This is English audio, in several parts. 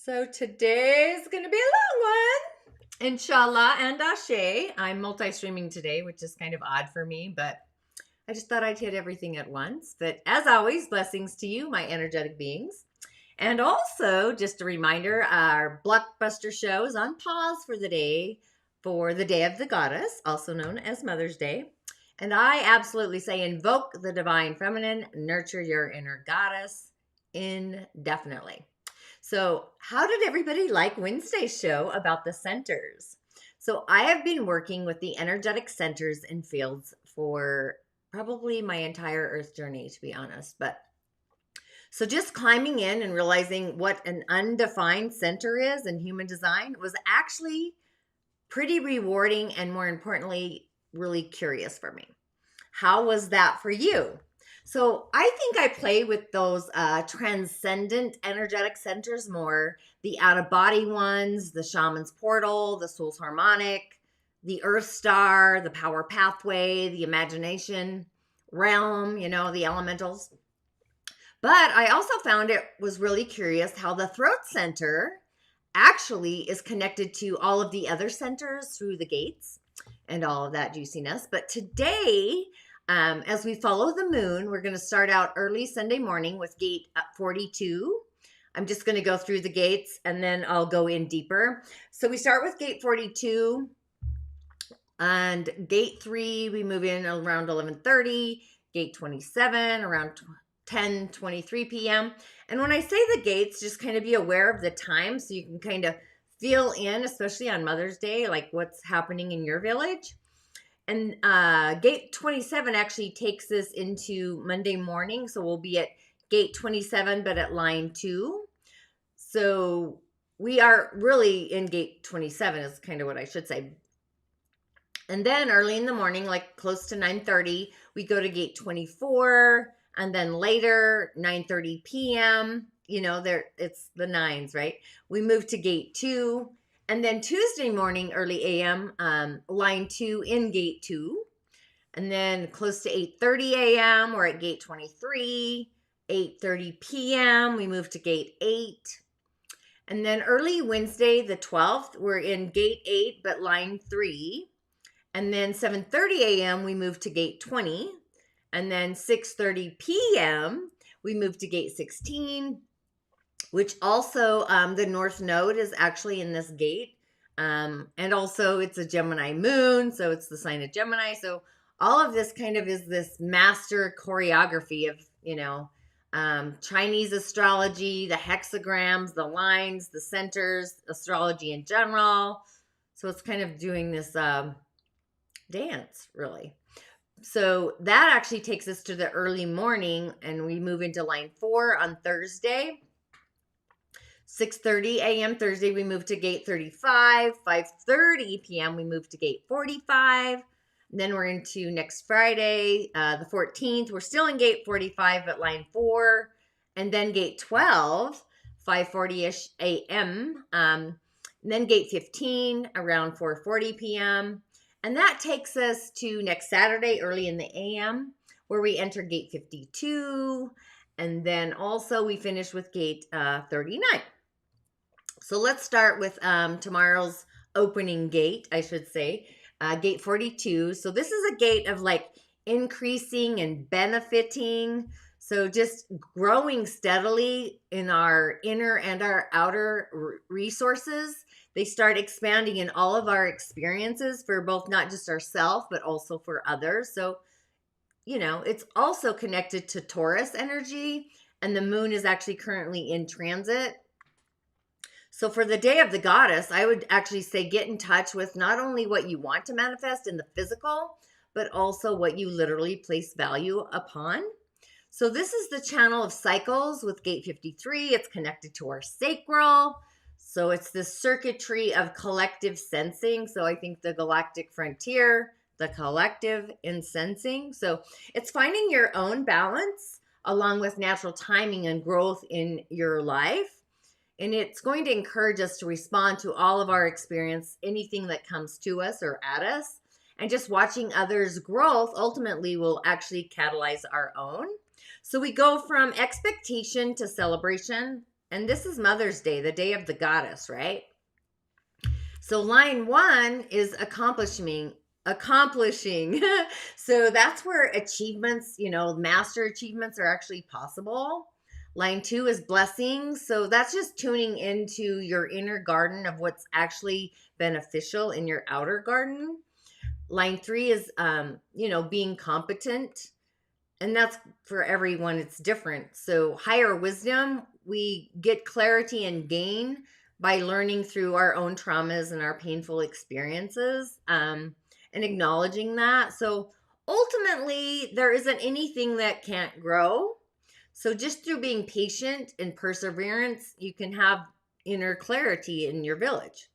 So today's going to be a long one. InSHalla and Ashe. I'm multi-streaming today, which is kind of odd for me, but I just thought I'd hit everything at once. But as always, blessings to you, my energetic beings. And also, just a reminder, our blockbuster show is on pause for the day of the goddess, also known as Mother's Day. And I absolutely say invoke the divine feminine, nurture your inner goddess indefinitely. So, how did everybody like Wednesday's show about the centers? So, I have been working with the energetic centers and fields for probably my entire earth journey, to be honest. But so just climbing in and realizing what an undefined center is in human design was actually pretty rewarding and, more importantly, really curious for me. How was that for you? So I think I play with those transcendent energetic centers more, the out-of-body ones, the shaman's portal, the soul's harmonic, the earth star, the power pathway, the imagination realm, the elementals. But I also found it was really curious how the throat center actually is connected to all of the other centers through the gates and all of that juiciness. But today, as we follow the moon, we're going to start out early Sunday morning with gate 42. I'm just going to go through the gates and then I'll go in deeper. So we start with gate 42 and gate 3, we move in around 11:30, gate 27 around 10:23 p.m. And when I say the gates, just kind of be aware of the time so you can kind of feel in, especially on Mother's Day, like what's happening in your village. And gate 27 actually takes us into Monday morning. So we'll be at gate 27, but at line 2. So we are really in gate 27 is kind of what I should say. And then early in the morning, like close to 9:30, we go to gate 24. And then later, 9:30 p.m., it's the 9s, right? We move to gate 2. And then Tuesday morning, early a.m., line 2 in gate 2. And then close to 8:30 a.m., we're at gate 23. 8:30 p.m., we move to gate 8. And then early Wednesday, the 12th, we're in gate 8, but line 3. And then 7:30 a.m., we move to gate 20. And then 6:30 p.m., we move to gate 16, which also the North Node is actually in this gate. And also it's a Gemini Moon, so it's the sign of Gemini. So all of this kind of is this master choreography of, Chinese astrology, the hexagrams, the lines, the centers, astrology in general. So it's kind of doing this dance, really. So that actually takes us to the early morning, and we move into line 4 on Thursday. 6:30 a.m. Thursday, we move to gate 35. 5:30 p.m., we move to gate 45. And then we're into next Friday, the 14th. We're still in gate 45, but line 4. And then gate 12, 5:40-ish a.m. And then gate 15, around 4:40 p.m., and that takes us to next Saturday, early in the a.m., where we enter gate 52. And then also we finish with gate 39. So let's start with tomorrow's opening gate, I should say, gate 42. So this is a gate of like increasing and benefiting. So just growing steadily in our inner and our outer resources. They start expanding in all of our experiences for both not just ourselves, but also for others. So, it's also connected to Taurus energy, and the moon is actually currently in transit. So for the day of the goddess, I would actually say get in touch with not only what you want to manifest in the physical, but also what you literally place value upon. So this is the channel of cycles with gate 53. It's connected to our sacral. So it's this circuitry of collective sensing. So I think the galactic frontier, the collective in sensing. So it's finding your own balance along with natural timing and growth in your life. And it's going to encourage us to respond to all of our experience, anything that comes to us or at us. And just watching others' growth ultimately will actually catalyze our own. So we go from expectation to celebration, And this is Mother's Day, the day of the goddess, right? So line 1 is accomplishing. So that's where achievements, master achievements are actually possible. Line 2 is blessings. So that's just tuning into your inner garden of what's actually beneficial in your outer garden. Line 3 is, being competent. And that's for everyone, it's different. So higher wisdom, we get clarity and gain by learning through our own traumas and our painful experiences, and acknowledging that. So ultimately, there isn't anything that can't grow. So just through being patient and perseverance, you can have inner clarity in your village.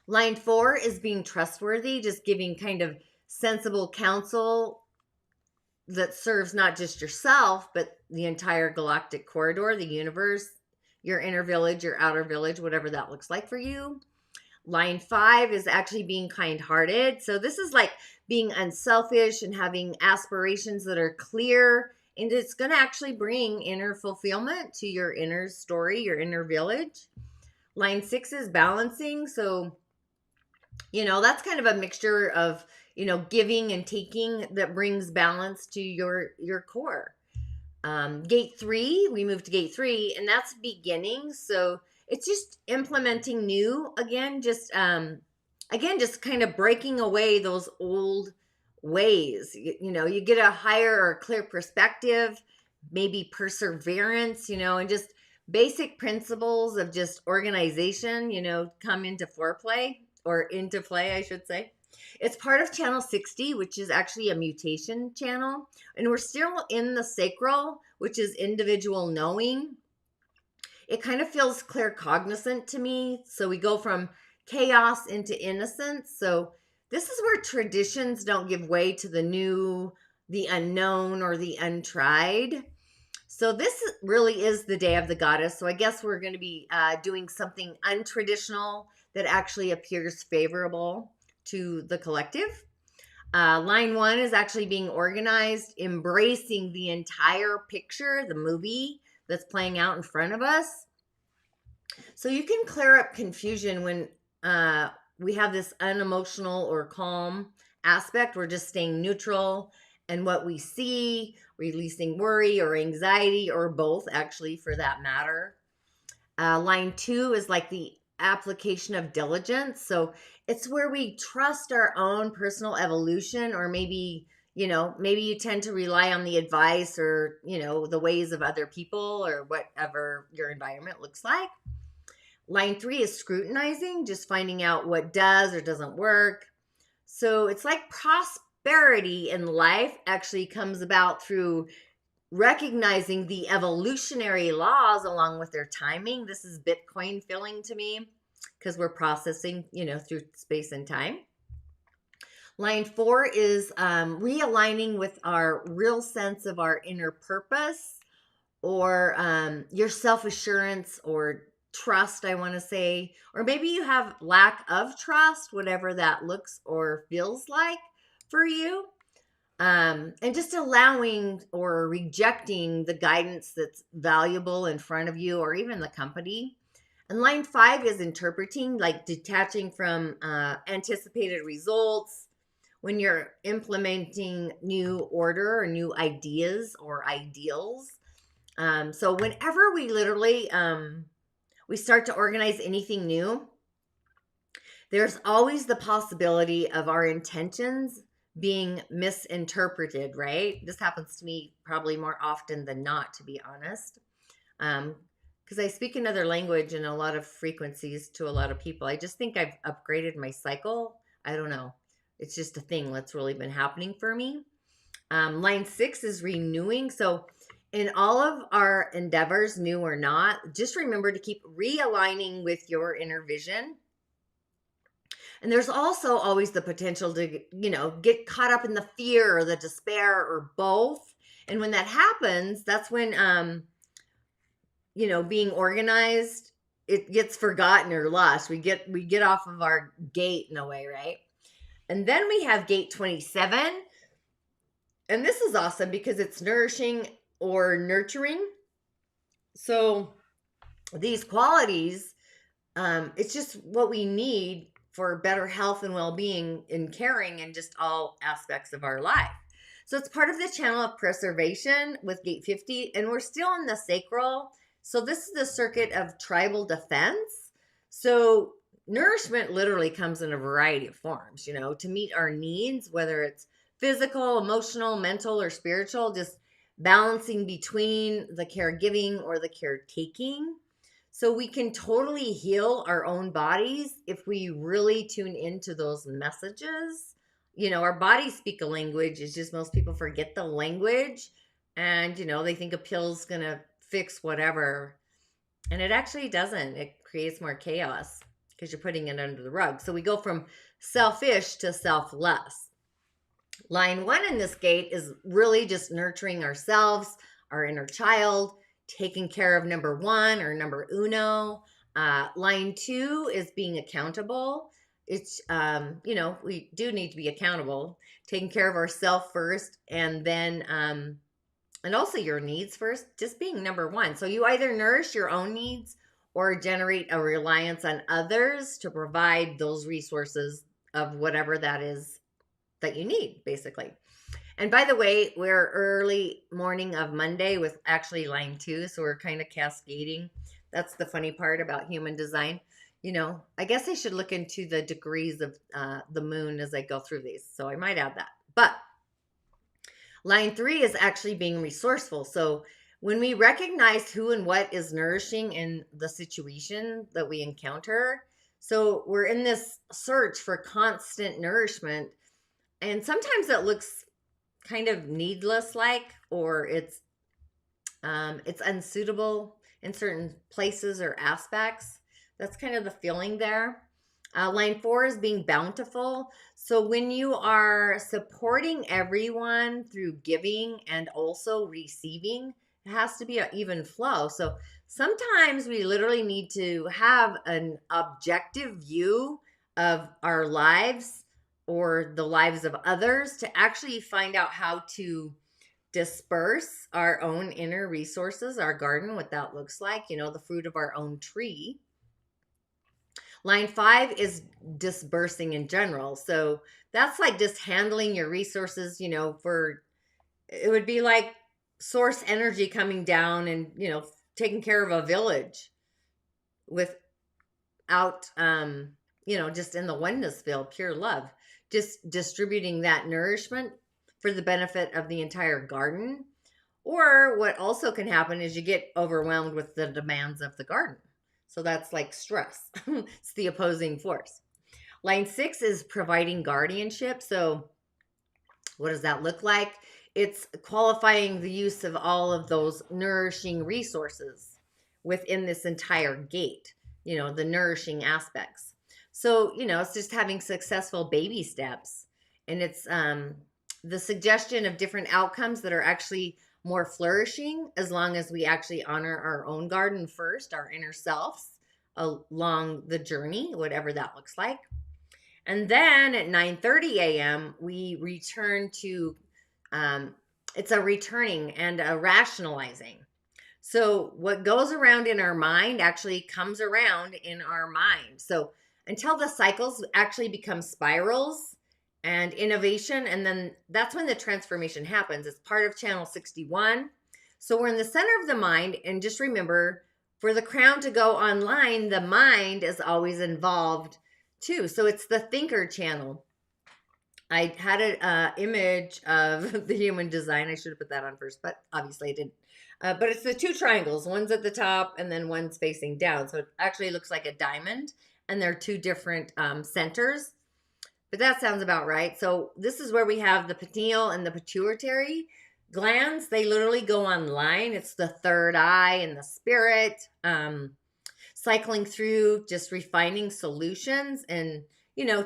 Line 4 is being trustworthy, just giving kind of sensible counsel that serves not just yourself, but the entire galactic corridor, the universe, your inner village, your outer village, whatever that looks like for you. Line 5 is actually being kind-hearted. So this is like being unselfish and having aspirations that are clear. And it's going to actually bring inner fulfillment to your inner story, your inner village. Line 6 is balancing. So, that's kind of a mixture of, giving and taking that brings balance to your core. Gate 3, we moved to gate 3, and that's beginning. So it's just implementing new again, just kind of breaking away those old ways. You get a higher or clear perspective, maybe perseverance, and just basic principles of just organization, come into foreplay or into play, I should say. It's part of channel 60, which is actually a mutation channel. And we're still in the sacral, which is individual knowing. It kind of feels claircognizant to me. So we go from chaos into innocence. So this is where traditions don't give way to the new, the unknown, or the untried. So this really is the day of the goddess. So I guess we're going to be doing something untraditional that actually appears favorable to the collective. Line 1 is actually being organized, embracing the entire picture, the movie that's playing out in front of us. So you can clear up confusion when we have this unemotional or calm aspect. We're just staying neutral and what we see, releasing worry or anxiety, or both, actually, for that matter. Line 2 is like the application of diligence. So it's where we trust our own personal evolution, or maybe you tend to rely on the advice or, the ways of other people or whatever your environment looks like. Line 3 is scrutinizing, just finding out what does or doesn't work. So it's like prosperity in life actually comes about through recognizing the evolutionary laws along with their timing. This is Bitcoin feeling to me because we're processing, through space and time. Line 4 is realigning with our real sense of our inner purpose, or your self-assurance or trust, I want to say. Or maybe you have lack of trust, whatever that looks or feels like for you. And just allowing or rejecting the guidance that's valuable in front of you, or even the company. And line 5 is interpreting, like detaching from anticipated results when you're implementing new order or new ideas or ideals. So whenever we literally we start to organize anything new, there's always the possibility of our intentions being misinterpreted, right? This happens to me probably more often than not, to be honest. Because I speak another language and a lot of frequencies to a lot of people. I just think I've upgraded my cycle. I don't know. It's just a thing that's really been happening for me. Line 6 is renewing. So in all of our endeavors, new or not, just remember to keep realigning with your inner vision. And there's also always the potential to, get caught up in the fear or the despair or both. And when that happens, that's when, being organized, it gets forgotten or lost. We get off of our gate in a way, right? And then we have gate 27. And this is awesome because it's nourishing or nurturing. So these qualities, it's just what we need for better health and well-being and caring in just all aspects of our life. So it's part of the channel of preservation with Gate 50, and we're still in the sacral. So this is the circuit of tribal defense. So nourishment literally comes in a variety of forms, to meet our needs, whether it's physical, emotional, mental, or spiritual, just balancing between the caregiving or the caretaking. So we can totally heal our own bodies if we really tune into those messages. Our bodies speak a language. It's just most people forget the language, and they think a pill's going to fix whatever. And it actually doesn't. It creates more chaos because you're putting it under the rug. So we go from selfish to selfless. Line 1 in this gate is really just nurturing ourselves, our inner child, taking care of number 1 or number uno. Line 2 is being accountable. It's, we do need to be accountable, taking care of ourselves first, and then, and also your needs first, just being number 1. So you either nourish your own needs or generate a reliance on others to provide those resources of whatever that is that you need, basically. And by the way, we're early morning of Monday with actually line 2, so we're kind of cascading. That's the funny part about human design. I guess I should look into the degrees of the moon as I go through these, so I might add that. But line 3 is actually being resourceful. So when we recognize who and what is nourishing in the situation that we encounter, so we're in this search for constant nourishment, and sometimes it looks kind of needless or it's unsuitable in certain places or aspects. That's kind of the feeling there. Line 4 is being bountiful. So when you are supporting everyone through giving and also receiving, it has to be an even flow. So sometimes we literally need to have an objective view of our lives or the lives of others to actually find out how to disperse our own inner resources, our garden, what that looks like, the fruit of our own tree. Line 5 is dispersing in general. So that's like just handling your resources, it would be like source energy coming down and, taking care of a village without, just in the oneness field, pure love, just distributing that nourishment for the benefit of the entire garden. Or what also can happen is you get overwhelmed with the demands of the garden. So that's like stress. It's the opposing force. Line 6 is providing guardianship. So what does that look like? It's qualifying the use of all of those nourishing resources within this entire gate, the nourishing aspects. So, it's just having successful baby steps. And it's the suggestion of different outcomes that are actually more flourishing as long as we actually honor our own garden first, our inner selves along the journey, whatever that looks like. And then at 9:30 a.m., we return to, it's a returning and a rationalizing. So what goes around in our mind actually comes around in our mind. So until the cycles actually become spirals and innovation, and then that's when the transformation happens. It's part of channel 61. So we're in the center of the mind, and just remember, for the crown to go online, the mind is always involved too. So it's the thinker channel. I had an image of the human design. I should have put that on first, but obviously I didn't. But it's the 2 triangles. One's at the top and then one's facing down. So it actually looks like a diamond, and they're 2 different centers. But that sounds about right. So this is where we have the pineal and the pituitary glands. They literally go online. It's the third eye and the spirit, cycling through, just refining solutions and,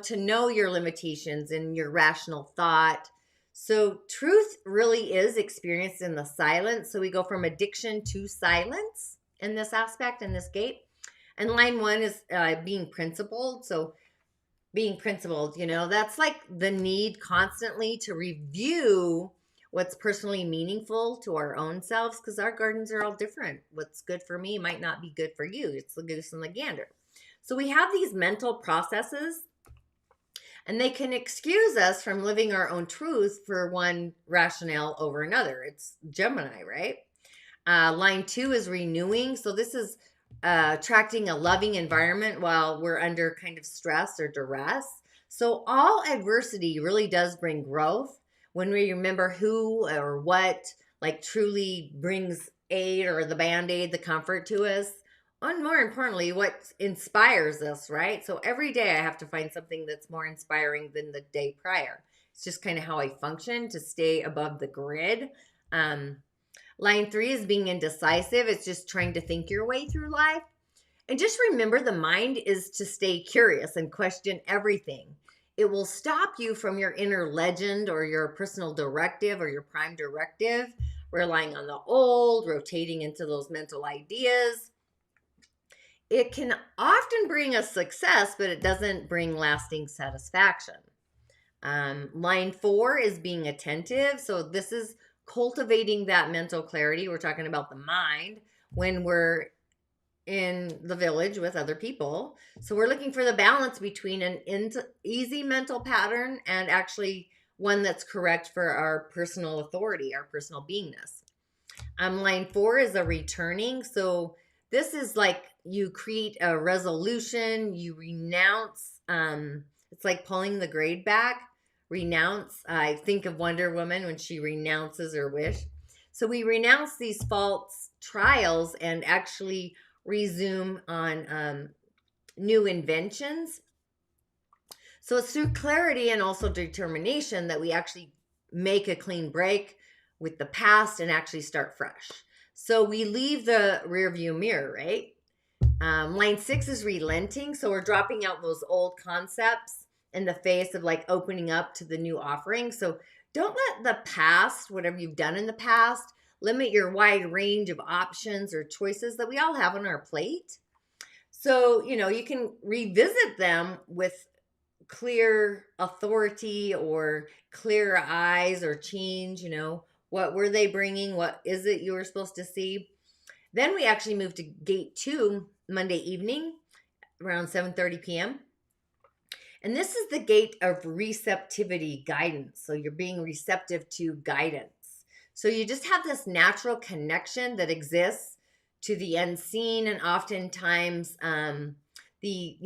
to know your limitations and your rational thought. So truth really is experienced in the silence. So we go from addiction to silence in this aspect, in this gate. And line 1 is being principled. So being principled, that's like the need constantly to review what's personally meaningful to our own selves, because our gardens are all different. What's good for me might not be good for you. It's the goose and the gander. So we have these mental processes, and they can excuse us from living our own truth for one rationale over another. It's Gemini, right? Line 2 is renewing. So this is attracting a loving environment while we're under kind of stress or duress. So all adversity really does bring growth when we remember who or what like truly brings aid or the band-aid, the comfort to us. And more importantly, what inspires us, right? So every day I have to find something that's more inspiring than the day prior. It's just kind of how I function to stay above the grid. Line 3 is being indecisive. It's just trying to think your way through life. And just remember, the mind is to stay curious and question everything. It will stop you from your inner legend or your personal directive or your prime directive, relying on the old, rotating into those mental ideas. It can often bring us success, but it doesn't bring lasting satisfaction. Line 4 is being attentive. So this is cultivating that mental clarity. We're talking about the mind when we're in the village with other people. So we're looking for the balance between an easy mental pattern and actually one that's correct for our personal authority, our personal beingness. Line 4 is a returning. So this is like you create a resolution, you renounce. It's like pulling the grade back. Renounce. I think of Wonder Woman when she renounces her wish. So we renounce these false trials and actually resume on new inventions. So it's through clarity and also determination that we actually make a clean break with the past and actually start fresh. So we leave the rear view mirror, right? Line 6 is relenting. So we're dropping out those old concepts in the face of like opening up to the new offering. So don't let the past, whatever you've done in the past, limit your wide range of options or choices that we all have on our plate. So, you can revisit them with clear authority or clear eyes or change, what were they bringing? What is it you were supposed to see? Then we actually moved to Gate 2 Monday evening around 7:30 p.m. And this is the gate of receptivity guidance. So you're being receptive to guidance. So you just have this natural connection that exists to the unseen, and oftentimes the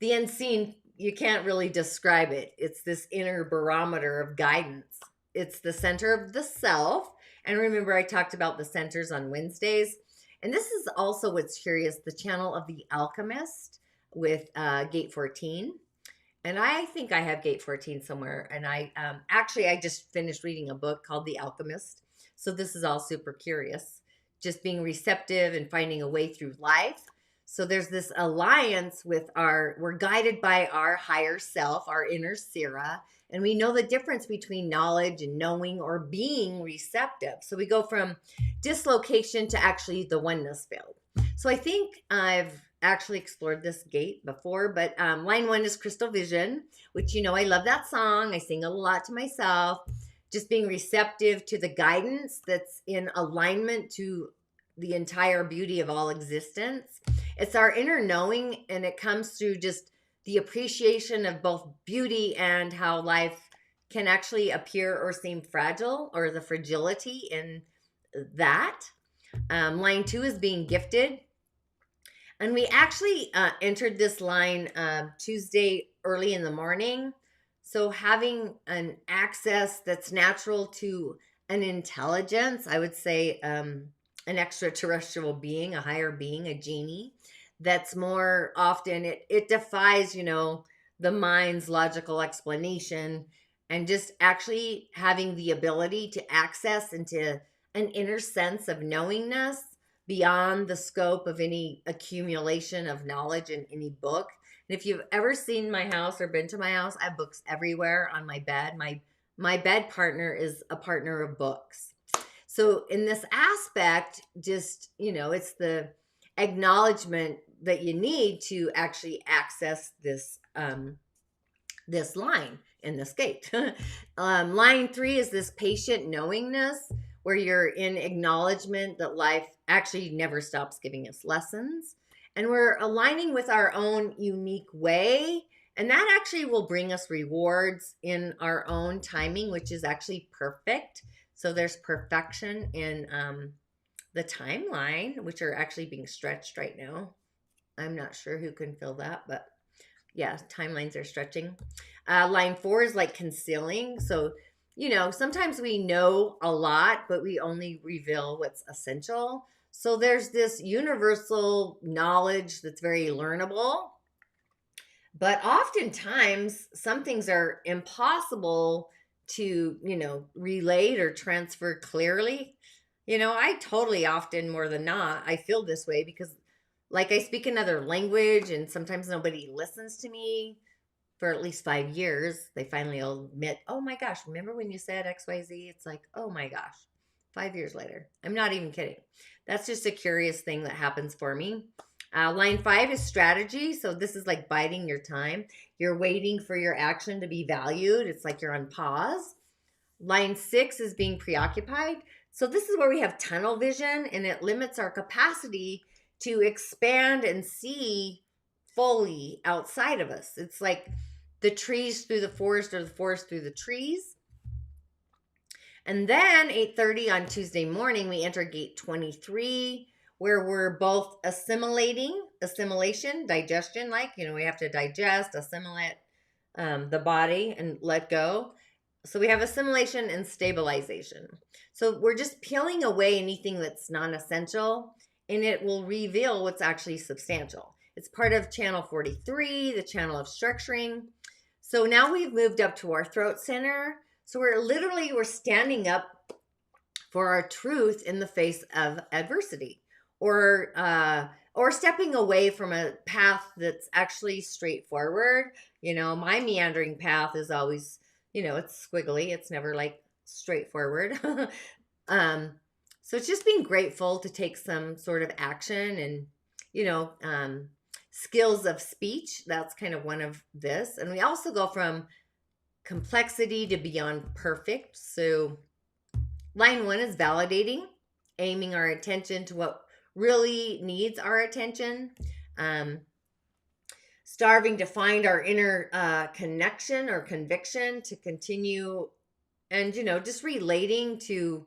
unseen, you can't really describe it. It's this inner barometer of guidance. It's the center of the self. And remember, I talked about the centers on Wednesdays. And this is also what's curious, the channel of the alchemist with Gate 14. And I think I have Gate 14 somewhere. And I just finished reading a book called The Alchemist. So this is all super curious. Just being receptive and finding a way through life. So there's this alliance with we're guided by our higher self, our inner Sira. And we know the difference between knowledge and knowing or being receptive. So we go from dislocation to actually the oneness field. So I think I've actually explored this gate before, but line 1 is Crystal Vision, which I love that song. I sing a lot to myself. Just being receptive to the guidance that's in alignment to the entire beauty of all existence. It's our inner knowing, and it comes through just the appreciation of both beauty and how life can actually appear or seem fragile, or the fragility in that. Line 2 is being gifted. And we actually entered this line Tuesday early in the morning. So having an access that's natural to an intelligence, I would say an extraterrestrial being, a higher being, a genie, that's more often, it defies, the mind's logical explanation, and just actually having the ability to access into an inner sense of knowingness beyond the scope of any accumulation of knowledge in any book. And if you've ever seen my house or been to my house, I have books everywhere on my bed. My bed partner is a partner of books. So in this aspect, just, it's the acknowledgement that you need to actually access this this line. in this gate. Line 3 is this patient knowingness, where you're in acknowledgement that life actually never stops giving us lessons. And we're aligning with our own unique way. And that actually will bring us rewards in our own timing, which is actually perfect. So there's perfection in the timeline, which are actually being stretched right now. I'm not sure who can feel that, but yeah, timelines are stretching. Line 4 is like concealing. So, sometimes we know a lot, but we only reveal what's essential. So there's this universal knowledge that's very learnable, but oftentimes some things are impossible to, relate or transfer clearly. I totally often, more than not, I feel this way because like I speak another language and sometimes nobody listens to me for at least 5 years. They finally will admit, oh my gosh, remember when you said XYZ? It's like, oh my gosh, 5 years later. I'm not even kidding. That's just a curious thing that happens for me. Line 5 is strategy. So this is like biding your time. You're waiting for your action to be valued. It's like you're on pause. Line 6 is being preoccupied. So this is where we have tunnel vision, and it limits our capacity to expand and see fully outside of us. It's like the trees through the forest or the forest through the trees. And then 8:30 on Tuesday morning, we enter gate 23, where we're both assimilation, digestion, like, we have to digest, assimilate the body and let go. So we have assimilation and stabilization. So we're just peeling away anything that's non-essential, and it will reveal what's actually substantial. It's part of channel 43, the channel of structuring. So now we've moved up to our throat center. So we're standing up for our truth in the face of adversity, or stepping away from a path that's actually straightforward. My meandering path is always, it's squiggly. It's never like straightforward. So it's just being grateful to take some sort of action and, skills of speech. That's kind of one of this. And we also go from complexity to beyond perfect. So line 1 is validating, aiming our attention to what really needs our attention. Starving to find our inner connection or conviction to continue, and just relating to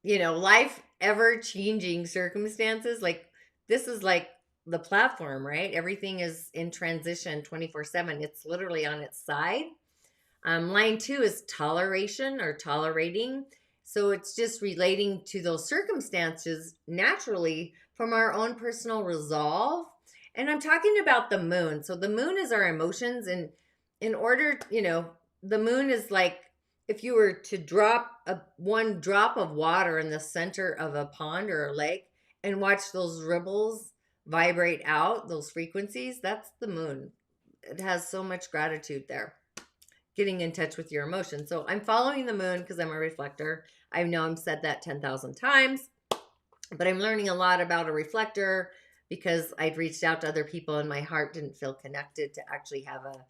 life ever changing circumstances. Like this is like the platform, right? Everything is in transition 24/7. It's literally on its side. Line 2 is toleration or tolerating. So it's just relating to those circumstances naturally from our own personal resolve. And I'm talking about the moon. So the moon is our emotions. And in order, the moon is like if you were to drop one drop of water in the center of a pond or a lake and watch those ripples vibrate out, those frequencies, that's the moon. It has so much gratitude there. Getting in touch with your emotions. So I'm following the moon because I'm a reflector. I know I've said that 10,000 times, but I'm learning a lot about a reflector because I'd reached out to other people and my heart didn't feel connected to actually have a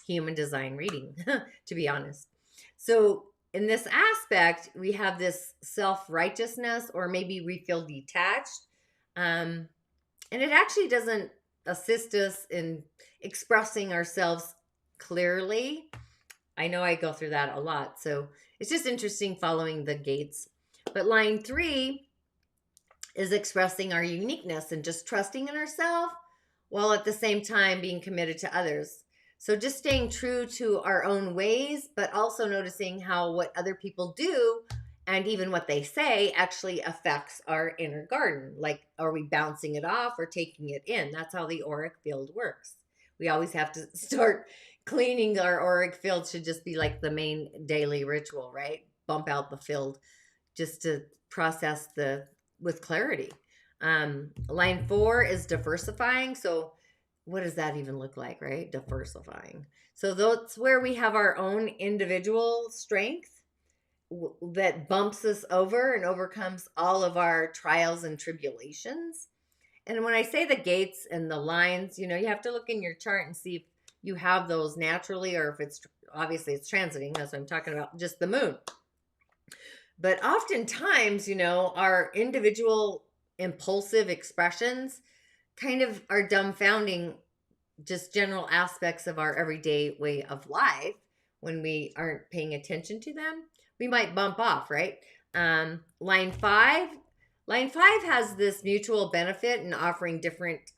human design reading, to be honest. So in this aspect, we have this self-righteousness, or maybe we feel detached. And it actually doesn't assist us in expressing ourselves clearly. I know I go through that a lot. So it's just interesting following the gates. But line 3 is expressing our uniqueness and just trusting in ourselves while at the same time being committed to others. So just staying true to our own ways, but also noticing how what other people do and even what they say actually affects our inner garden. Like, are we bouncing it off or taking it in? That's how the auric field works. We always have to start cleaning our auric field. Should just be like the main daily ritual, right? Bump out the field just to process with clarity. Line 4 is diversifying. So what does that even look like, right? Diversifying. So that's where we have our own individual strength that bumps us over and overcomes all of our trials and tribulations. And when I say the gates and the lines, you have to look in your chart and see if you have those naturally or if it's obviously it's transiting. That's what I'm talking about, just the moon. But oftentimes, our individual impulsive expressions kind of are dumbfounding just general aspects of our everyday way of life. When we aren't paying attention to them, we might bump off, right? Line five has this mutual benefit in offering different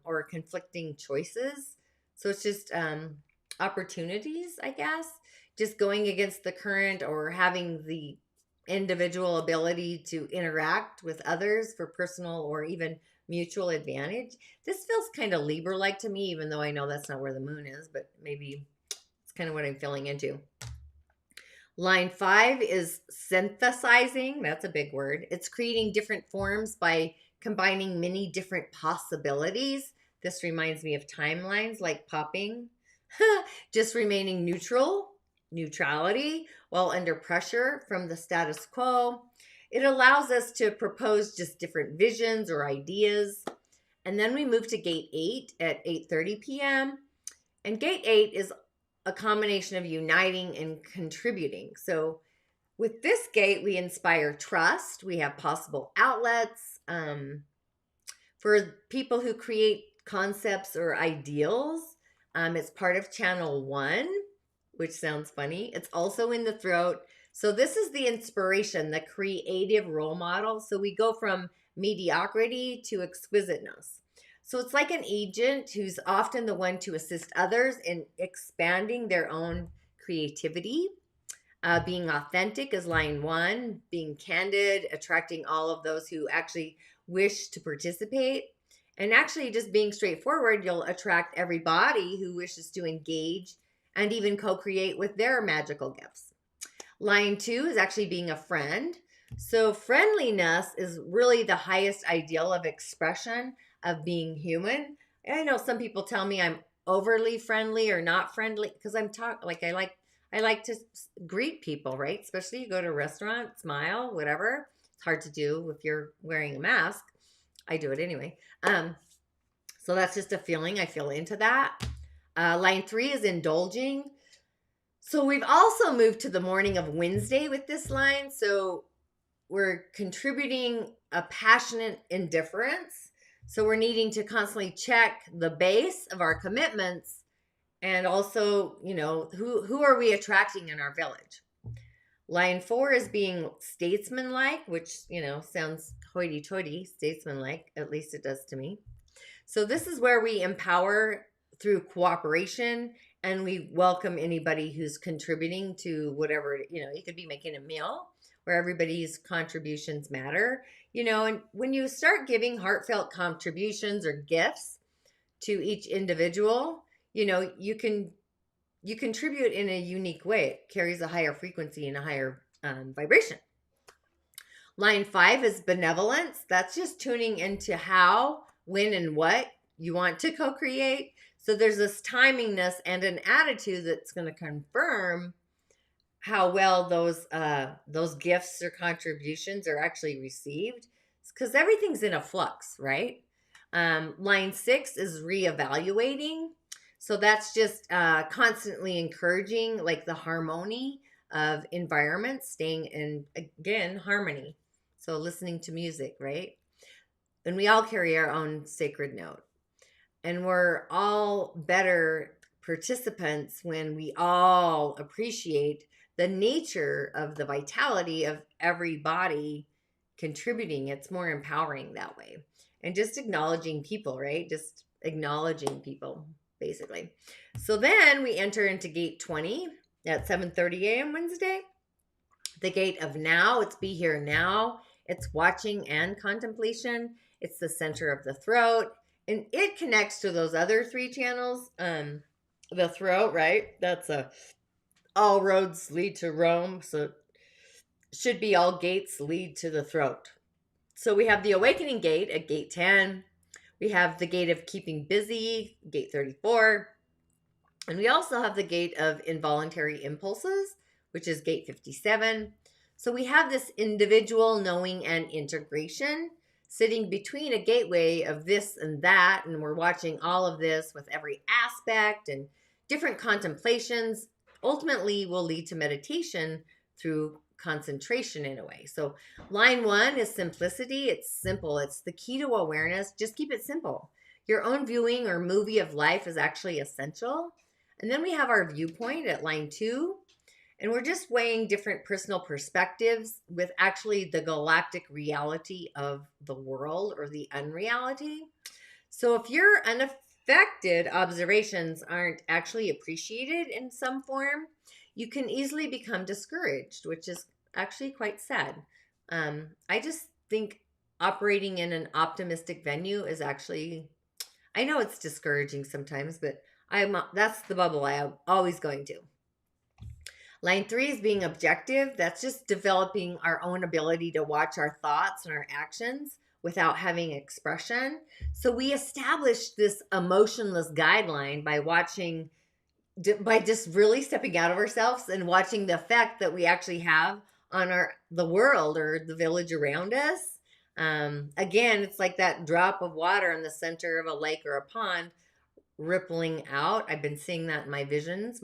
or conflicting choices. So it's just opportunities, I guess, just going against the current or having the individual ability to interact with others for personal or even mutual advantage. This feels kind of Libra-like to me, even though I know that's not where the moon is, but maybe it's kind of what I'm feeling into. Line 5 is synthesizing. That's a big word. It's creating different forms by combining many different possibilities. This reminds me of timelines like popping. Just remaining neutrality while under pressure from the status quo. It allows us to propose just different visions or ideas. And then we move to gate 8 at 8:30 p.m. And gate 8 is a combination of uniting and contributing. So with this gate, we inspire trust. We have possible outlets for people who create concepts or ideals. It's part of channel 1, which sounds funny. It's also in the throat. So this is the inspiration, the creative role model. So we go from mediocrity to exquisiteness. So it's like an agent who's often the one to assist others in expanding their own creativity. Being authentic is line 1. Being candid, attracting all of those who actually wish to participate. And actually just being straightforward, you'll attract everybody who wishes to engage and even co-create with their magical gifts. Line 2 is actually being a friend. So friendliness is really the highest ideal of expression of being human. And I know some people tell me I'm overly friendly or not friendly because I like to greet people, right? Especially you go to a restaurant, smile, whatever. It's hard to do if you're wearing a mask. I do it anyway. So that's just a feeling. I feel into that. Line 3 is indulging. So we've also moved to the morning of Wednesday with this line. So we're contributing a passionate indifference. So we're needing to constantly check the base of our commitments and also, who are we attracting in our village? Line 4 is being statesman-like, which, sounds hoity-toity, statesman-like. At least it does to me. So this is where we empower through cooperation and we welcome anybody who's contributing to whatever, you could be making a meal where everybody's contributions matter, and when you start giving heartfelt contributions or gifts to each individual, you contribute in a unique way. It carries a higher frequency and a higher vibration. Line 5 is benevolence. That's just tuning into how, when, and what you want to co-create. So there's this timingness and an attitude that's going to confirm how well those gifts or contributions are actually received, because everything's in a flux, right? Line 6 is reevaluating. So that's just constantly encouraging like the harmony of environments, staying in, again, harmony. So listening to music, right? And we all carry our own sacred note. And we're all better participants when we all appreciate the nature of the vitality of everybody contributing. It's more empowering that way. And just acknowledging people, right? Just acknowledging people, basically. So then we enter into gate 20 at 7:30 a.m. Wednesday. The gate of now, it's be here now. It's watching and contemplation. It's the center of the throat. And it connects to those other 3 channels. The throat, right? That's all roads lead to Rome. So it should be all gates lead to the throat. So we have the awakening gate at gate 10. We have the gate of keeping busy, gate 34. And we also have the gate of involuntary impulses, which is gate 57. So we have this individual knowing and integration sitting between a gateway of this and that. And we're watching all of this with every aspect and different contemplations ultimately will lead to meditation through concentration in a way. So line 1 is simplicity. It's simple. It's the key to awareness. Just keep it simple. Your own viewing or movie of life is actually essential. And then we have our viewpoint at line 2. And we're just weighing different personal perspectives with actually the galactic reality of the world or the unreality. So if your unaffected observations aren't actually appreciated in some form, you can easily become discouraged, which is actually quite sad. I just think operating in an optimistic venue is actually, I know it's discouraging sometimes, but that's the bubble I'm always going to. Line 3 is being objective. That's just developing our own ability to watch our thoughts and our actions without having expression. So we established this emotionless guideline by just really stepping out of ourselves and watching the effect that we actually have on the world or the village around us. Again, it's like that drop of water in the center of a lake or a pond rippling out. I've been seeing that in my visions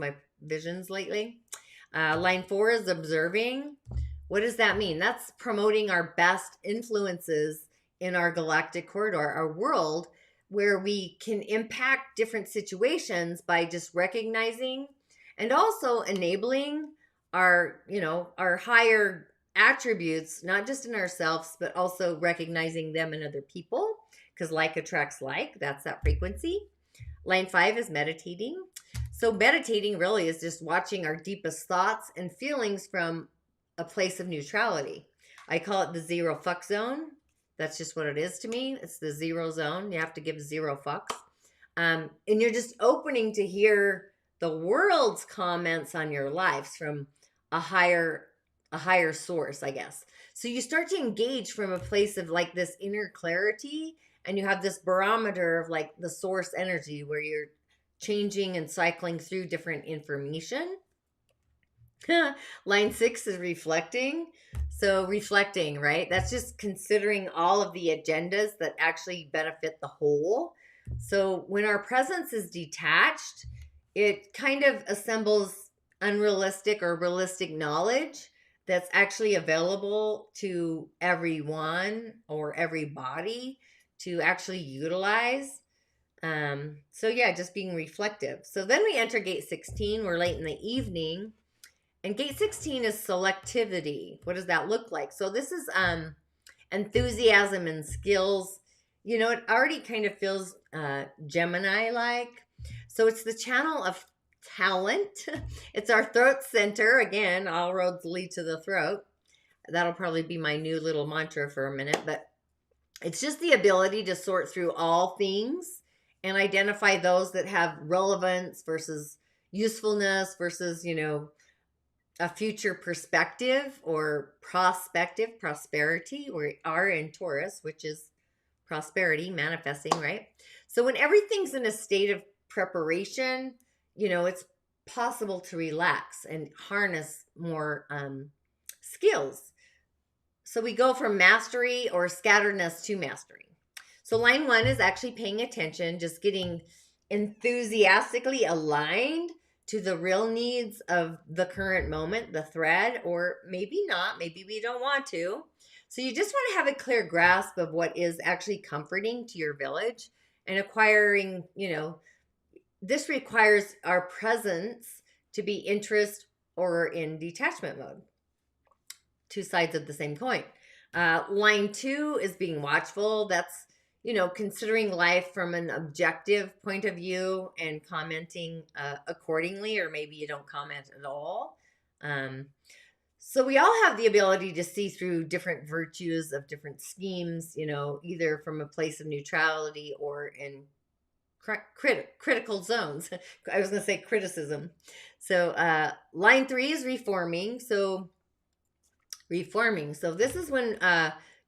lately. Line 4 is observing. What does that mean? That's promoting our best influences in our galactic corridor, our world, where we can impact different situations by just recognizing and also enabling our higher attributes, not just in ourselves, but also recognizing them in other people, because like attracts like. That's that frequency. Line 5 is meditating. So meditating really is just watching our deepest thoughts and feelings from a place of neutrality. I call it the zero fuck zone. That's just what it is to me. It's the zero zone. You have to give 0 fucks. And you're just opening to hear the world's comments on your lives from a higher source, I guess. So you start to engage from a place of like this inner clarity, and you have this barometer of like the source energy where you're changing and cycling through different information. Line 6 is reflecting. So reflecting, right? That's just considering all of the agendas that actually benefit the whole. So when our presence is detached, it kind of assembles unrealistic or realistic knowledge that's actually available to everyone or everybody to actually utilize. So yeah, just being reflective. So then we enter gate 16. We're late in the evening. And gate 16 is selectivity. What does that look like? So this is enthusiasm and skills. You know, it already kind of feels Gemini-like. So it's the channel of talent. It's our throat center. Again, all roads lead to the throat. That'll probably be my new little mantra for a minute. But it's just the ability to sort through all things and identify those that have relevance versus usefulness versus, a future perspective or prosperity. We are in Taurus, which is prosperity, manifesting, right? So when everything's in a state of preparation, it's possible to relax and harness more skills. So we go from mastery or scatteredness to mastery. So line 1 is actually paying attention, just getting enthusiastically aligned to the real needs of the current moment, the thread, or maybe not, maybe we don't want to. So you just want to have a clear grasp of what is actually comforting to your village and acquiring, this requires our presence to be interest or in detachment mode. Two sides of the same coin. Line 2 is being watchful. That's, considering life from an objective point of view and commenting accordingly, or maybe you don't comment at all. So we all have the ability to see through different virtues of different schemes, either from a place of neutrality or in critical zones. I was going to say criticism. So line 3 is reforming. So this is when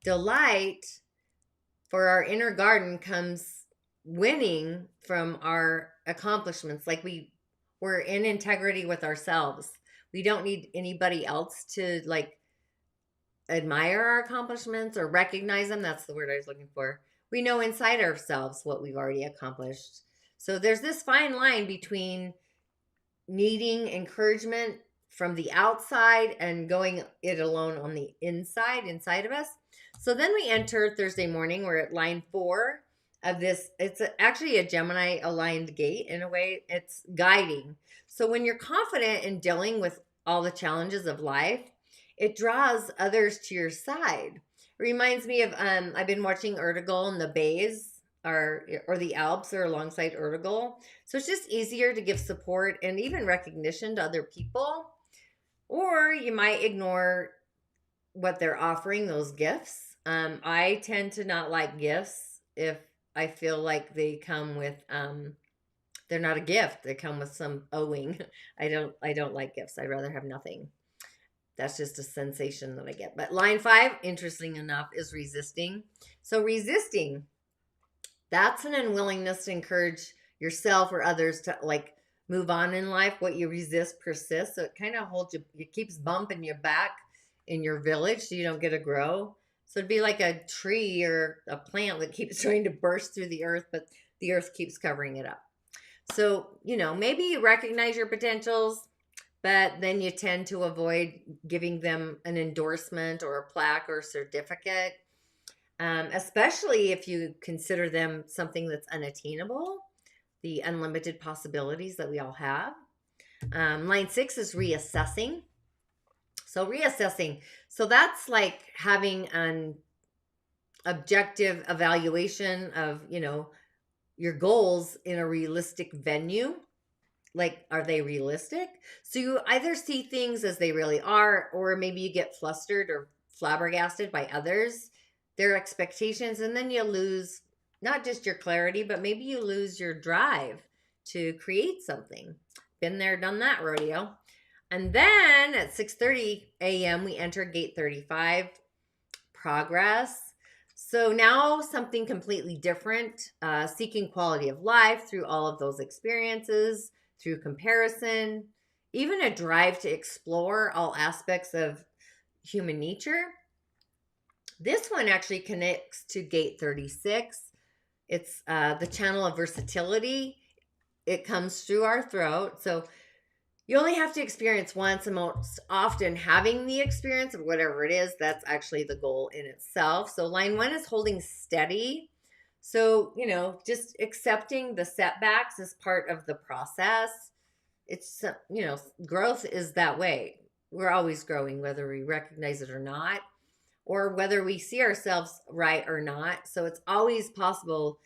delight for our inner garden comes winning from our accomplishments. Like we're in integrity with ourselves. We don't need anybody else to admire our accomplishments or recognize them. That's the word I was looking for. We know inside ourselves what we've already accomplished. So there's this fine line between needing encouragement from the outside and going it alone on the inside of us. So then we enter Thursday morning. We're at line 4 of this. It's actually a Gemini aligned gate in a way. It's guiding. So when you're confident in dealing with all the challenges of life, it draws others to your side. It reminds me of I've been watching Ertugrul and the Bays or the Alps are alongside Ertugrul. So it's just easier to give support and even recognition to other people. Or you might ignore what they're offering, those gifts. I tend to not like gifts if I feel like they come with they're not a gift. They come with some owing. I don't like gifts. I'd rather have nothing. That's just a sensation that I get. But line 5, interesting enough, is resisting. So resisting, that's an unwillingness to encourage yourself or others to like move on in life. What you resist persists. So it kind of holds you, it keeps bumping you back in your village so you don't get to grow. So it'd be like a tree or a plant that keeps trying to burst through the earth, but the earth keeps covering it up. So, maybe you recognize your potentials, but then you tend to avoid giving them an endorsement or a plaque or certificate, especially if you consider them something that's unattainable, the unlimited possibilities that we all have. Line 6 is reassessing. So reassessing. So that's like having an objective evaluation of, your goals in a realistic venue. Like, are they realistic? So you either see things as they really are, or maybe you get flustered or flabbergasted by others, their expectations, and then you lose not just your clarity, but maybe you lose your drive to create something. Been there, done that rodeo. And then at 6:30 a.m., we enter gate 35, progress. So now something completely different, seeking quality of life through all of those experiences, through comparison, even a drive to explore all aspects of human nature. This one actually connects to gate 36. It's the channel of versatility. It comes through our throat. So you only have to experience once, and most often having the experience of whatever it is, that's actually the goal in itself. So line 1 is holding steady. So, just accepting the setbacks as part of the process. It's, growth is that way. We're always growing, whether we recognize it or not, or whether we see ourselves right or not. So it's always possible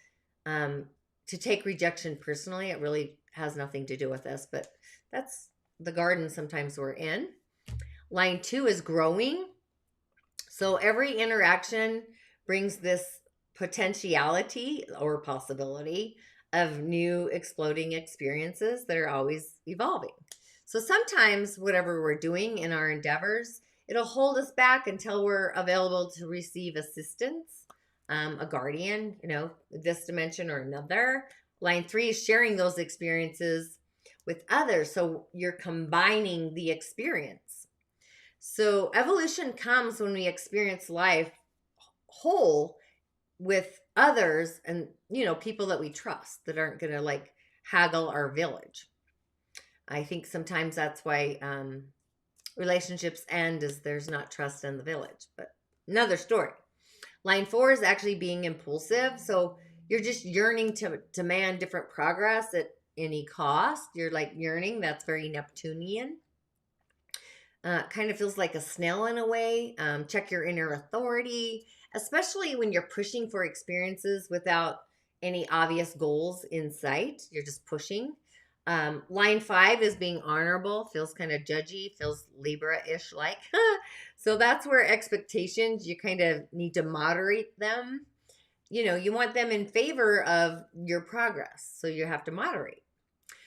to take rejection personally. It really has nothing to do with us, but that's the garden sometimes we're in. Line 2 is growing. So every interaction brings this potentiality or possibility of new exploding experiences that are always evolving. So sometimes whatever we're doing in our endeavors, it'll hold us back until we're available to receive assistance, a guardian, this dimension or another. Line 3 is sharing those experiences with others. So you're combining the experience. So evolution comes when we experience life whole with others and, people that we trust that aren't going to like haggle our village. I think sometimes that's why relationships end, is there's not trust in the village, but another story. Line 4 is actually being impulsive. So you're just yearning to demand different progress at any cost. You're like yearning. That's very Neptunian. Kind of feels like a snail in a way. Check your inner authority, especially when you're pushing for experiences without any obvious goals in sight. You're just pushing. Line 5 is being honorable. Feels kind of judgy. Feels Libra-ish like. So that's where expectations, you kind of need to moderate them. You want them in favor of your progress. So you have to moderate.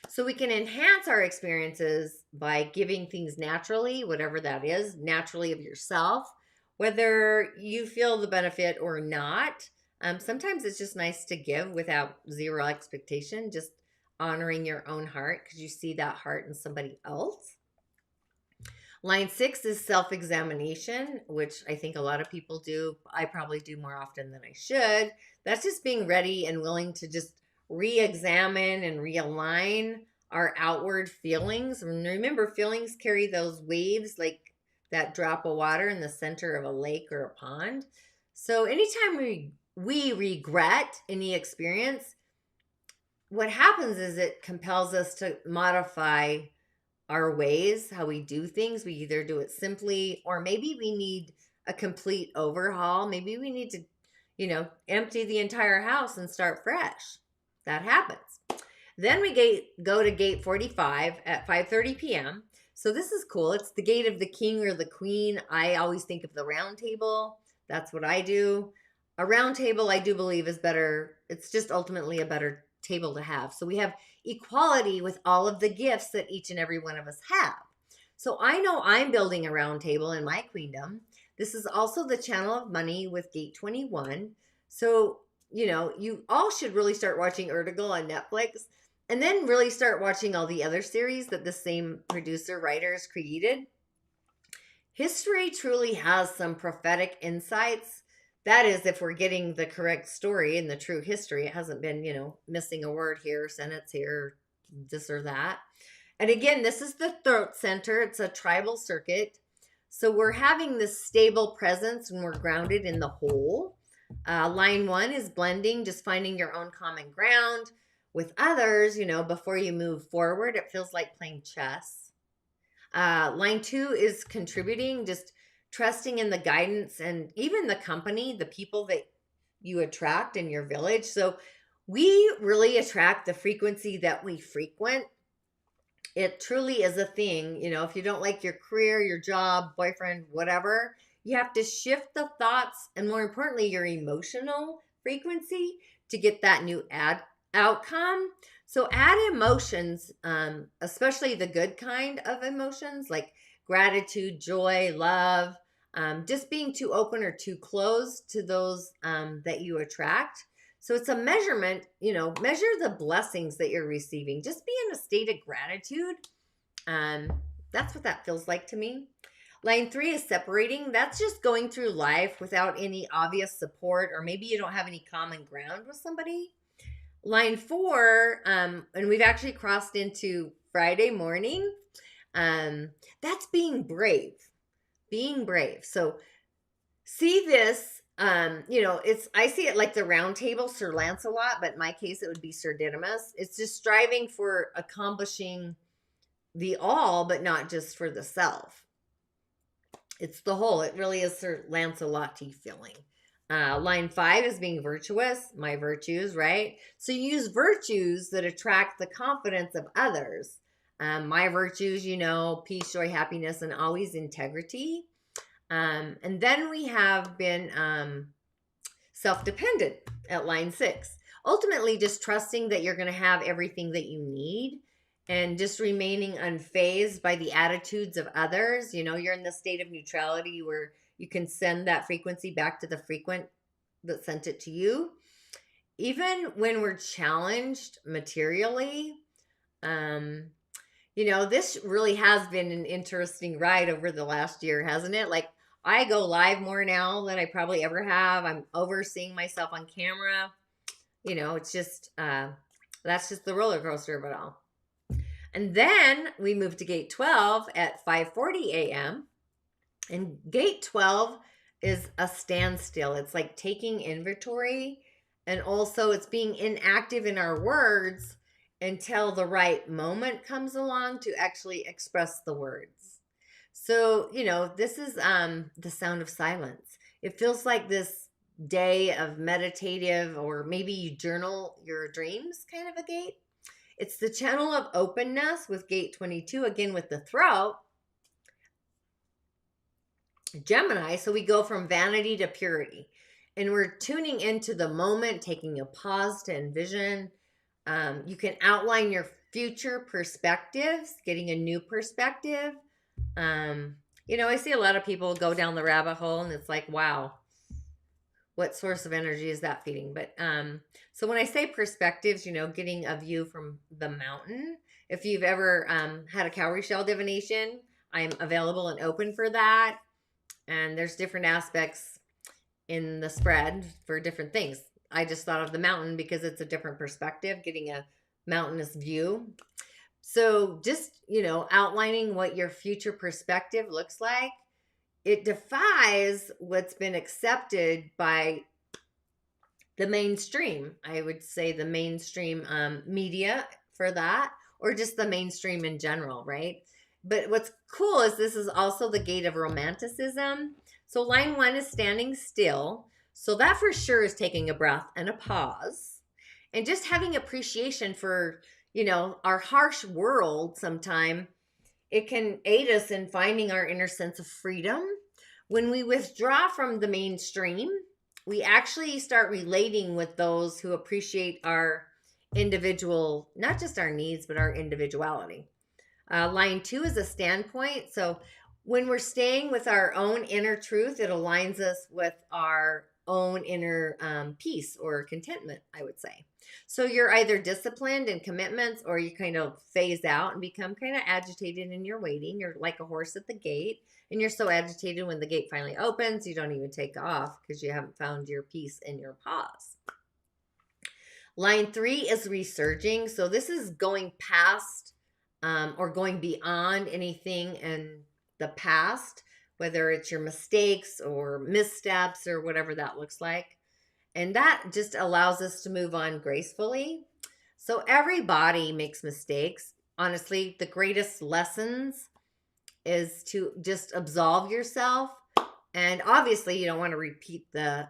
So we can enhance our experiences by giving things naturally, whatever that is, naturally of yourself, whether you feel the benefit or not. Sometimes it's just nice to give without zero expectation, just honoring your own heart because you see that heart in somebody else. Line 6 is self-examination, which I think a lot of people do. I probably do more often than I should. That's just being ready and willing to just re-examine and realign our outward feelings. And remember, feelings carry those waves like that drop of water in the center of a lake or a pond. So anytime we regret any experience, what happens is it compels us to modify our ways, how we do things. We either do it simply, or maybe we need a complete overhaul. Maybe we need to, empty the entire house and start fresh. That happens. Then we go to gate 45 at 5:30 p.m. So this is cool. It's the gate of the king or the queen. I always think of the round table. That's what I do. A round table, I do believe, is better. It's just ultimately a better table to have. So we have equality with all of the gifts that each and every one of us have. So I know I'm building a round table in my queendom. This is also the channel of money with gate 21. So, you all should really start watching Ertugrul on Netflix, and then really start watching all the other series that the same producer writers created. History truly has some prophetic insights. That is, if we're getting the correct story and the true history. It hasn't been, missing a word here, sentence here, this or that. And again, this is the throat center. It's a tribal circuit. So we're having this stable presence when we're grounded in the whole. Line 1 is blending, just finding your own common ground with others, before you move forward. It feels like playing chess. Line 2 is contributing, just trusting in the guidance and even the company, the people that you attract in your village. So we really attract the frequency that we frequent. It truly is a thing. If you don't like your career, your job, boyfriend, whatever, you have to shift the thoughts and, more importantly, your emotional frequency to get that new outcome. So add emotions, especially the good kind of emotions like gratitude, joy, love, just being too open or too closed to those that you attract. So it's a measurement, measure the blessings that you're receiving. Just be in a state of gratitude. That's what that feels like to me. Line 3 is separating. That's just going through life without any obvious support, or maybe you don't have any common ground with somebody. Line 4, and we've actually crossed into Friday morning. That's being brave. Being brave. So see this, I see it like the round table, Sir Lancelot, but in my case, it would be Sir Didymus. It's just striving for accomplishing the all, but not just for the self. It's the whole. It really is Sir Lancelot-y feeling. Line 5 is being virtuous, my virtues, right? So you use virtues that attract the confidence of others. My virtues, peace, joy, happiness, and always integrity. And then we have been self-dependent at line 6. Ultimately, just trusting that you're going to have everything that you need and just remaining unfazed by the attitudes of others. You're in the state of neutrality where you can send that frequency back to the frequent that sent it to you. Even when we're challenged materially, this really has been an interesting ride over the last year, hasn't it? Like, I go live more now than I probably ever have. I'm overseeing myself on camera. It's just, that's just the roller coaster of it all. And then we move to gate 12 at 5:40 a.m. And gate 12 is a standstill. It's like taking inventory, and also it's being inactive in our words until the right moment comes along to actually express the words. So, this is the sound of silence. It feels like this day of meditative, or maybe you journal your dreams kind of a gate. It's the channel of openness with gate 22, again with the throat. Gemini, so we go from vanity to purity. And we're tuning into the moment, taking a pause to envision. You can outline your future perspectives, getting a new perspective. I see a lot of people go down the rabbit hole, and it's like, wow, what source of energy is that feeding? But so when I say perspectives, getting a view from the mountain. If you've ever had a cowrie shell divination, I'm available and open for that. And there's different aspects in the spread for different things. I just thought of the mountain because it's a different perspective, getting a mountainous view. So just, outlining what your future perspective looks like, it defies what's been accepted by the mainstream. I would say the mainstream media for that, or just the mainstream in general, right? But what's cool is this is also the gate of romanticism. So line 1 is standing still. So that for sure is taking a breath and a pause and just having appreciation for, our harsh world sometime. It can aid us in finding our inner sense of freedom. When we withdraw from the mainstream, we actually start relating with those who appreciate our individual, not just our needs, but our individuality. Line 2 is a standpoint. So when we're staying with our own inner truth, it aligns us with our own inner peace or contentment, I would say. So you're either disciplined in commitments, or you kind of phase out and become kind of agitated in your waiting. You're like a horse at the gate, and you're so agitated when the gate finally opens, you don't even take off because you haven't found your peace in your pause. Line 3 is resurging. So this is going past or going beyond anything in the past, whether it's your mistakes or missteps or whatever that looks like. And that just allows us to move on gracefully. So everybody makes mistakes. Honestly, the greatest lessons is to just absolve yourself. And obviously, you don't want to repeat the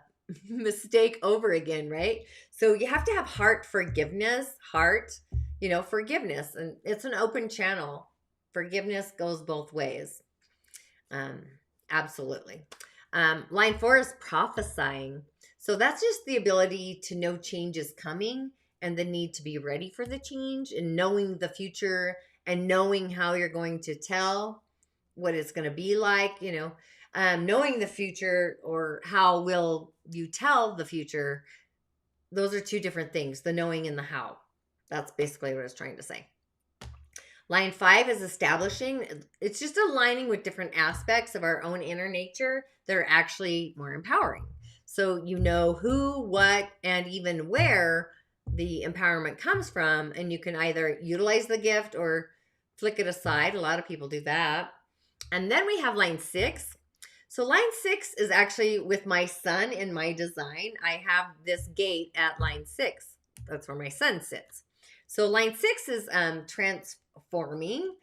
mistake over again, right? So you have to have heart forgiveness, forgiveness. And it's an open channel. Forgiveness goes both ways. Absolutely. Line 4 is prophesying. So that's just the ability to know change is coming and the need to be ready for the change, and knowing the future and knowing how you're going to tell what it's going to be like, knowing the future, or how will you tell the future. Those are two different things, the knowing and the how. That's basically what I was trying to say. Line 5 is establishing. It's just aligning with different aspects of our own inner nature that are actually more empowering. So you know who, what, and even where the empowerment comes from, and you can either utilize the gift or flick it aside. A lot of people do that. And then we have line 6. So line 6 is actually with my sun in my design. I have this gate at line 6. That's where my sun sits. So line 6 is transforming.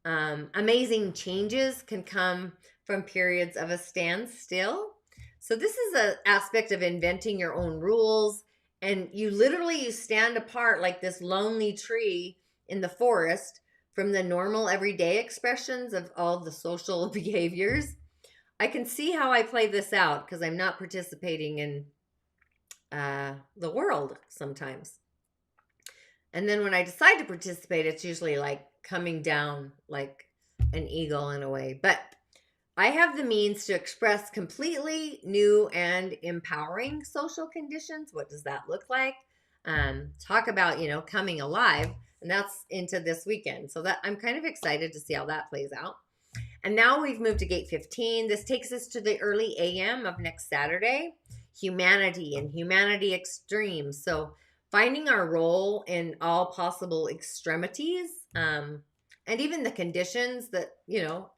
Amazing changes can come from periods of a standstill. So this is an aspect of inventing your own rules, and you stand apart like this lonely tree in the forest from the normal everyday expressions of all the social behaviors. I can see how I play this out because I'm not participating in the world sometimes. And then when I decide to participate, it's usually like coming down like an eagle in a way. But I have the means to express completely new and empowering social conditions. What does that look like? Talk about, coming alive. And that's into this weekend. So that I'm kind of excited to see how that plays out. And now we've moved to gate 15. This takes us to the early AM of next Saturday. Humanity and humanity extremes. So finding our role in all possible extremities, and even the conditions that,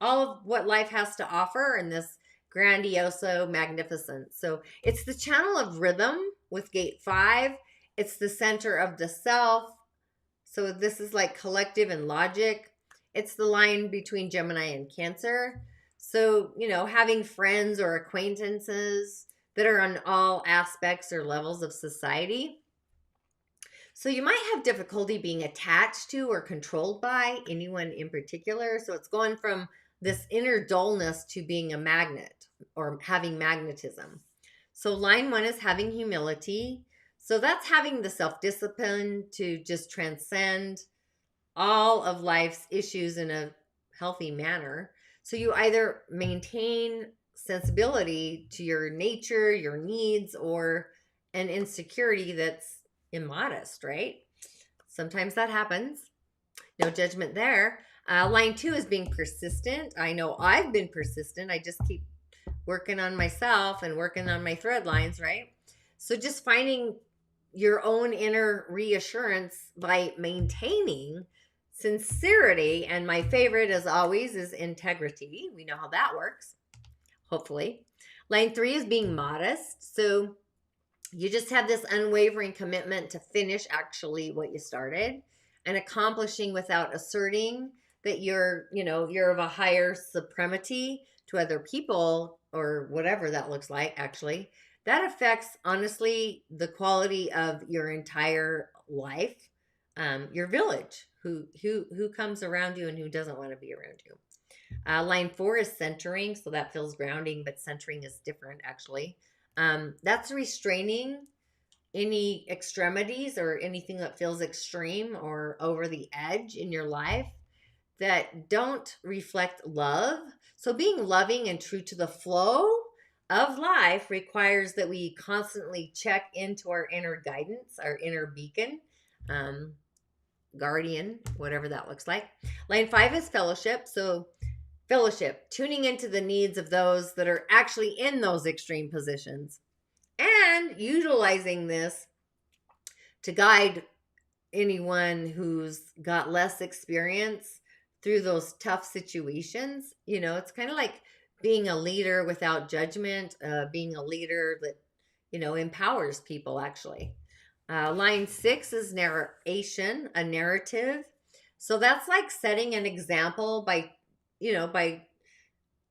all of what life has to offer in this grandioso magnificence. So it's the channel of rhythm with gate 5. It's the center of the self. So this is like collective and logic. It's the line between Gemini and Cancer. So, having friends or acquaintances that are on all aspects or levels of society. So you might have difficulty being attached to or controlled by anyone in particular. So it's going from this inner dullness to being a magnet or having magnetism. So line 1 is having humility. So that's having the self-discipline to just transcend all of life's issues in a healthy manner. So you either maintain sensibility to your nature, your needs, or an insecurity that's immodest, right? Sometimes that happens. No judgment there. Line 2 is being persistent. I know I've been persistent. I just keep working on myself and working on my thread lines, right? So just finding your own inner reassurance by maintaining sincerity, and my favorite as always is integrity. We know how that works, hopefully. Line 3 is being modest. So you just have this unwavering commitment to finish actually what you started and accomplishing without asserting that you're of a higher supremacy to other people or whatever that looks like. Actually, that affects honestly the quality of your entire life, your village, who comes around you and who doesn't want to be around you. Line 4 is centering, so that feels grounding, but centering is different actually. That's restraining any extremities or anything that feels extreme or over the edge in your life that don't reflect love. So being loving and true to the flow of life requires that we constantly check into our inner guidance, our inner beacon, guardian, whatever that looks like. Line 5 is fellowship. So fellowship, tuning into the needs of those that are actually in those extreme positions and utilizing this to guide anyone who's got less experience through those tough situations. It's kind of like being a leader without judgment, being a leader that, empowers people actually. Line 6 is narration, a narrative. So that's like setting an example by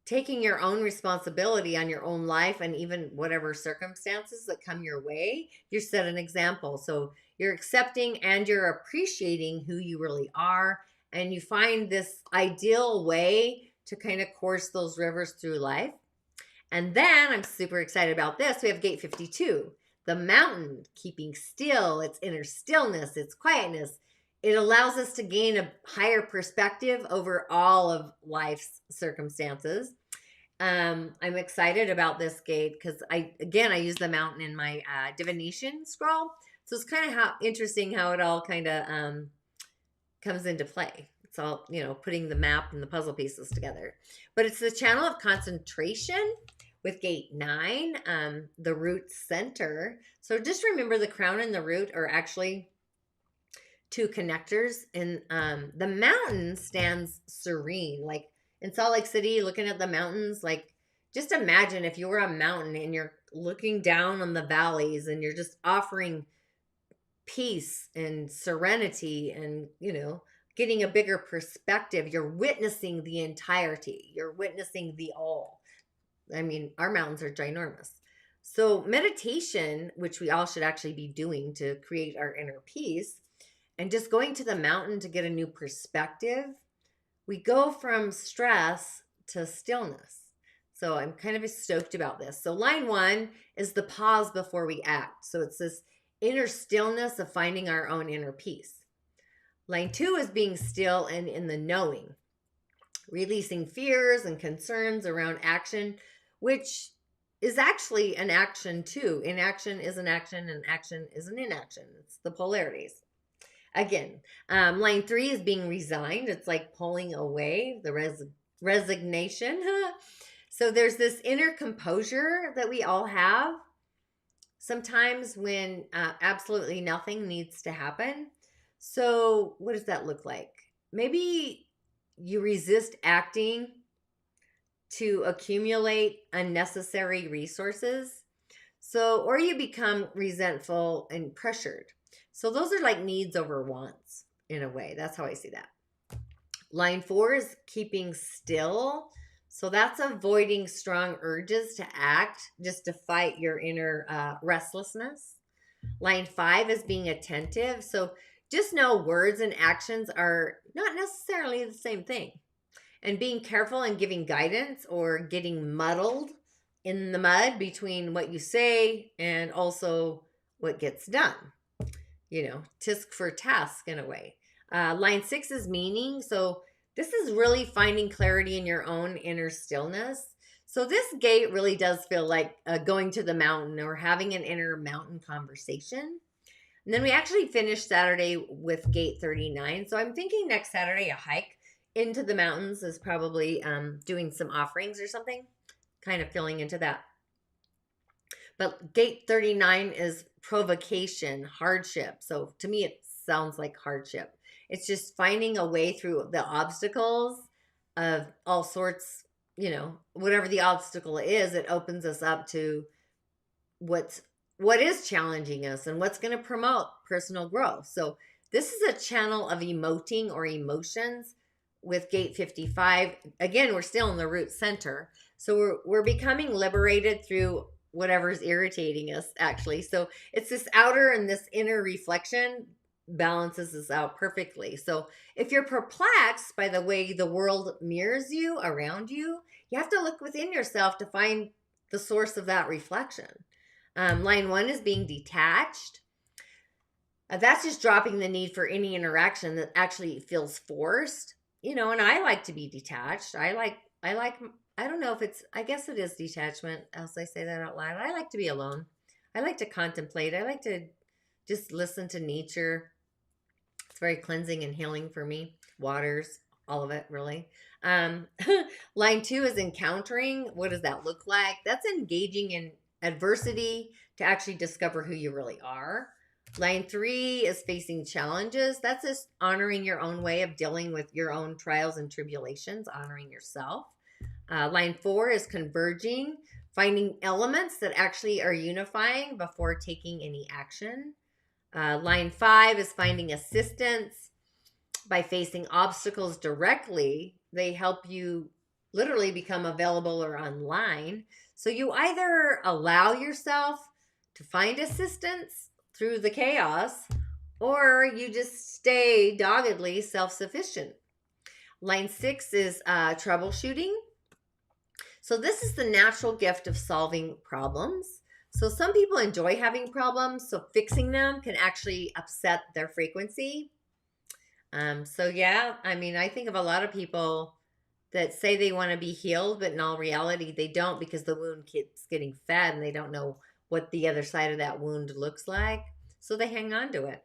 taking your own responsibility on your own life and even whatever circumstances that come your way. You set an example. So you're accepting and you're appreciating who you really are. And you find this ideal way to kind of course those rivers through life. And then I'm super excited about this. We have gate 52, the mountain, keeping still, its inner stillness, its quietness. It allows us to gain a higher perspective over all of life's circumstances. I'm excited about this gate because I use the mountain in my divination scroll. So it's kind of interesting how it all kind of comes into play. It's all, putting the map and the puzzle pieces together. But it's the channel of concentration with gate 9, the root center. So just remember the crown and the root are actually two connectors. And the mountain stands serene. Like in Salt Lake City, looking at the mountains, like just imagine if you were a mountain and you're looking down on the valleys and you're just offering peace and serenity and, getting a bigger perspective. You're witnessing the entirety. You're witnessing the all. I mean, our mountains are ginormous. So meditation, which we all should actually be doing to create our inner peace, and just going to the mountain to get a new perspective, we go from stress to stillness. So I'm kind of stoked about this. So line 1 is the pause before we act. So it's this inner stillness of finding our own inner peace. Line 2 is being still and in the knowing, releasing fears and concerns around action, which is actually an action too. Inaction is an action and action is an inaction. It's the polarities. Again, line 3 is being resigned. It's like pulling away, the resignation. So there's this inner composure that we all have sometimes when absolutely nothing needs to happen. So what does that look like? Maybe you resist acting to accumulate unnecessary resources. So, or you become resentful and pressured. So those are like needs over wants in a way. That's how I see that. Line 4 is keeping still. So that's avoiding strong urges to act just to fight your inner restlessness. Line 5 is being attentive. So just know words and actions are not necessarily the same thing. And being careful and giving guidance or getting muddled in the mud between what you say and also what gets done. Tisk for task in a way. Line 6 is meaning. So this is really finding clarity in your own inner stillness. So this gate really does feel like going to the mountain or having an inner mountain conversation. And then we actually finished Saturday with gate 39. So I'm thinking next Saturday, a hike into the mountains is probably doing some offerings or something, kind of filling into that. But gate 39 is provocation, hardship. So to me, it sounds like hardship. It's just finding a way through the obstacles of all sorts, whatever the obstacle is, it opens us up to what is challenging us and what's going to promote personal growth. So this is a channel of emoting or emotions with gate 55. Again, we're still in the root center. So we're becoming liberated through whatever's irritating us, actually. So it's this outer and this inner reflection balances us out perfectly. So if you're perplexed by the way the world mirrors you around you, you have to look within yourself to find the source of that reflection. Line 1 is being detached. That's just dropping the need for any interaction that actually feels forced. And I like to be detached. I don't know if it's, I guess it is detachment, else I say that out loud. I like to be alone. I like to contemplate. I like to just listen to nature. It's very cleansing and healing for me. Waters, all of it, really. Line 2 is encountering. What does that look like? That's engaging in adversity to actually discover who you really are. Line 3 is facing challenges. That's just honoring your own way of dealing with your own trials and tribulations, honoring yourself. Line 4 is converging, finding elements that actually are unifying before taking any action. Line 5 is finding assistance by facing obstacles directly. They help you literally become available or online. So you either allow yourself to find assistance through the chaos, or you just stay doggedly self-sufficient. Line 6 is troubleshooting. So this is the natural gift of solving problems. So some people enjoy having problems, so fixing them can actually upset their frequency. So yeah, I think of a lot of people that say they want to be healed, but in all reality, they don't, because the wound keeps getting fed and they don't know what the other side of that wound looks like. So they hang on to it.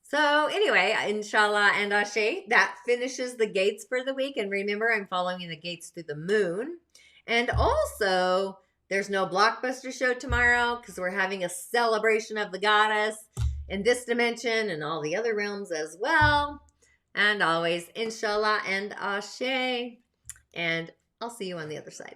So anyway, InSHalla and Ashe, that finishes the gates for the week. And remember, I'm following the gates through the moon. And also, there's no blockbuster show tomorrow because we're having a celebration of the goddess in this dimension and all the other realms as well. And always, InSHalla and Ashe. And I'll see you on the other side.